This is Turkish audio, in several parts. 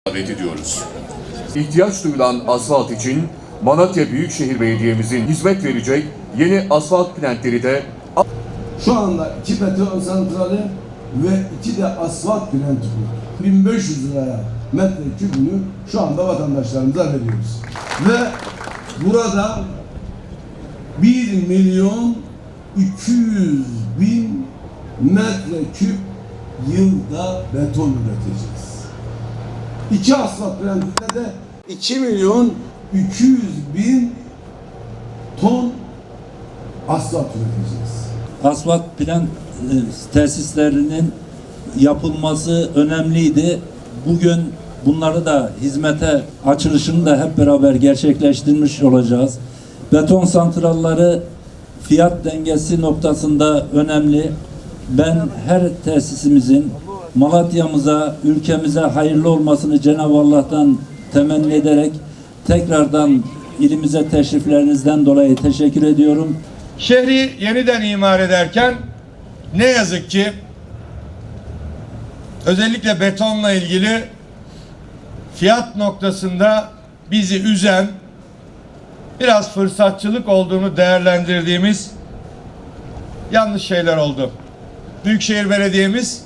davet ediyoruz. İhtiyaç duyulan asfalt için Malatya Büyükşehir Belediye'mizin hizmet verecek yeni asfalt plantleri de şu anda 2 beton santrali ve 2 de asfalt plantı bu. 1500 liraya metreküpünü şu anda vatandaşlarımıza veriyoruz. Ve burada 1.200.000 metreküp yılda beton üreteceğiz. 2 asfalt plantında da 2.200.000 ton asfalt üreteceğiz. Asfalt plant tesislerinin yapılması önemliydi. Bugün bunları da hizmete açılışını da hep beraber gerçekleştirmiş olacağız. Beton santralları fiyat dengesi noktasında önemli. Ben her tesisimizin Malatya'mıza, ülkemize hayırlı olmasını Cenab-ı Allah'tan temenni ederek tekrardan ilimize teşriflerinizden dolayı teşekkür ediyorum. Şehri yeniden imar ederken ne yazık ki özellikle betonla ilgili fiyat noktasında bizi üzen, biraz fırsatçılık olduğunu değerlendirdiğimiz yanlış şeyler oldu. Büyükşehir Belediye'miz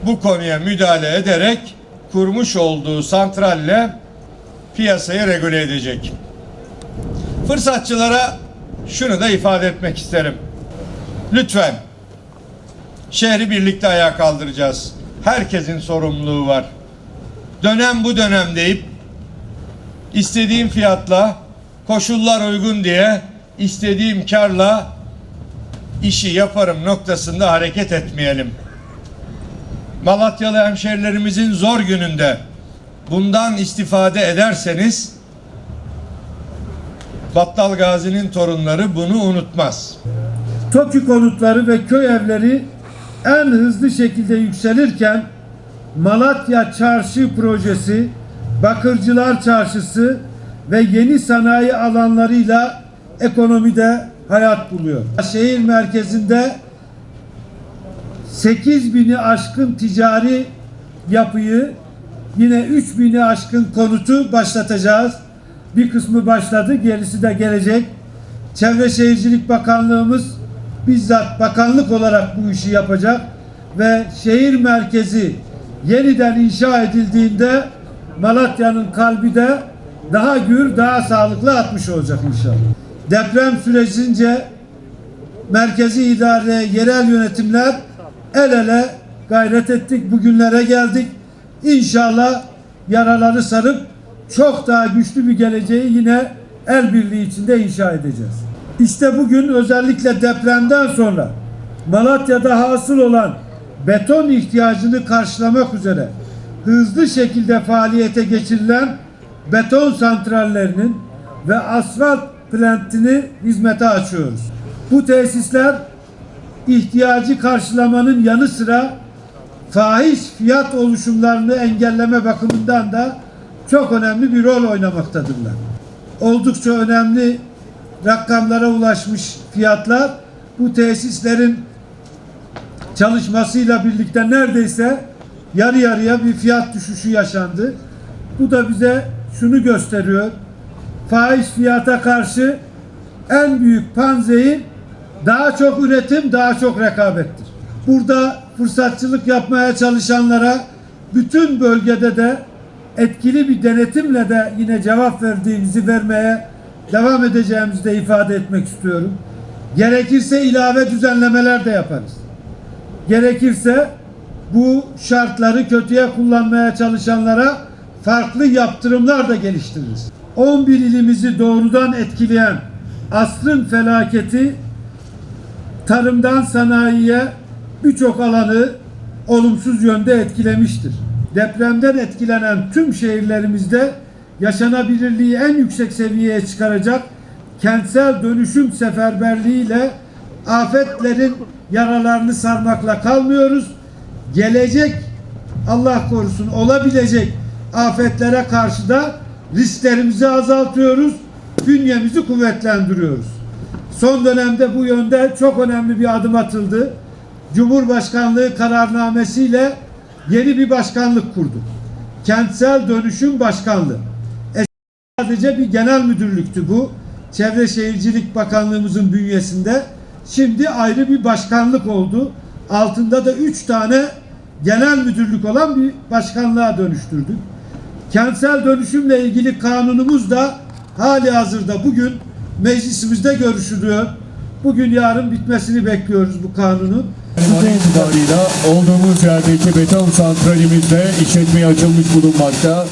bu konuya müdahale ederek kurmuş olduğu santralle piyasayı regüle edecek. Fırsatçılara şunu da ifade etmek isterim. Lütfen şehri birlikte ayağa kaldıracağız. Herkesin sorumluluğu var. Dönem bu dönem deyip istediğim fiyatla, koşullar uygun diye istediğim karla işi yaparım noktasında hareket etmeyelim. Malatyalı hemşehrilerimizin zor gününde bundan istifade ederseniz Battal Gazi'nin torunları bunu unutmaz. TOKİ konutları ve köy evleri en hızlı şekilde yükselirken Malatya Çarşı projesi, Bakırcılar Çarşısı ve yeni sanayi alanlarıyla ekonomide hayat buluyor. Şehir merkezinde 8.000'i aşkın ticari yapıyı, yine 3.000'i aşkın konutu başlatacağız. Bir kısmı başladı, gerisi de gelecek. Çevre Şehircilik Bakanlığımız bizzat bakanlık olarak bu işi yapacak ve şehir merkezi yeniden inşa edildiğinde Malatya'nın kalbi de daha gür, daha sağlıklı atmış olacak inşallah. Deprem sürecince merkezi idare, yerel yönetimler el ele gayret ettik, bugünlere geldik. İnşallah yaraları sarıp çok daha güçlü bir geleceği yine el birliği içinde inşa edeceğiz. İşte bugün özellikle depremden sonra Malatya'da hasıl olan beton ihtiyacını karşılamak üzere hızlı şekilde faaliyete geçirilen beton santrallerinin ve asfalt plantini hizmete açıyoruz. Bu tesisler ihtiyacı karşılamanın yanı sıra fahiş fiyat oluşumlarını engelleme bakımından da çok önemli bir rol oynamaktadırlar. Oldukça önemli rakamlara ulaşmış fiyatlar bu tesislerin çalışmasıyla birlikte neredeyse yarı yarıya bir fiyat düşüşü yaşandı. Bu da bize şunu gösteriyor. Fahiş fiyata karşı en büyük panzehir daha çok üretim, daha çok rekabettir. Burada fırsatçılık yapmaya çalışanlara bütün bölgede de etkili bir denetimle de yine cevap vermeye devam edeceğimizi de ifade etmek istiyorum. Gerekirse ilave düzenlemeler de yaparız. Gerekirse bu şartları kötüye kullanmaya çalışanlara farklı yaptırımlar da geliştiririz. 11 ilimizi doğrudan etkileyen asrın felaketi tarımdan sanayiye birçok alanı olumsuz yönde etkilemiştir. Depremden etkilenen tüm şehirlerimizde yaşanabilirliği en yüksek seviyeye çıkaracak kentsel dönüşüm seferberliğiyle afetlerin yaralarını sarmakla kalmıyoruz. Gelecek, Allah korusun, olabilecek afetlere karşı da risklerimizi azaltıyoruz, bünyemizi kuvvetlendiriyoruz. Son dönemde bu yönde çok önemli bir adım atıldı. Cumhurbaşkanlığı kararnamesiyle yeni bir başkanlık kurduk. Kentsel Dönüşüm Başkanlığı. Sadece bir genel müdürlüktü bu. Çevre Şehircilik Bakanlığımızın bünyesinde. Şimdi ayrı bir başkanlık oldu. Altında da 3 tane genel müdürlük olan bir başkanlığa dönüştürdük. Kentsel dönüşümle ilgili kanunumuz da hali hazırda bugün meclisimizde görüşülüyor. Bugün yarın bitmesini bekliyoruz bu kanunun. An itibarıyla olduğumuz yerdeki beton santralimizde işletmeye açılmış bulunmakta.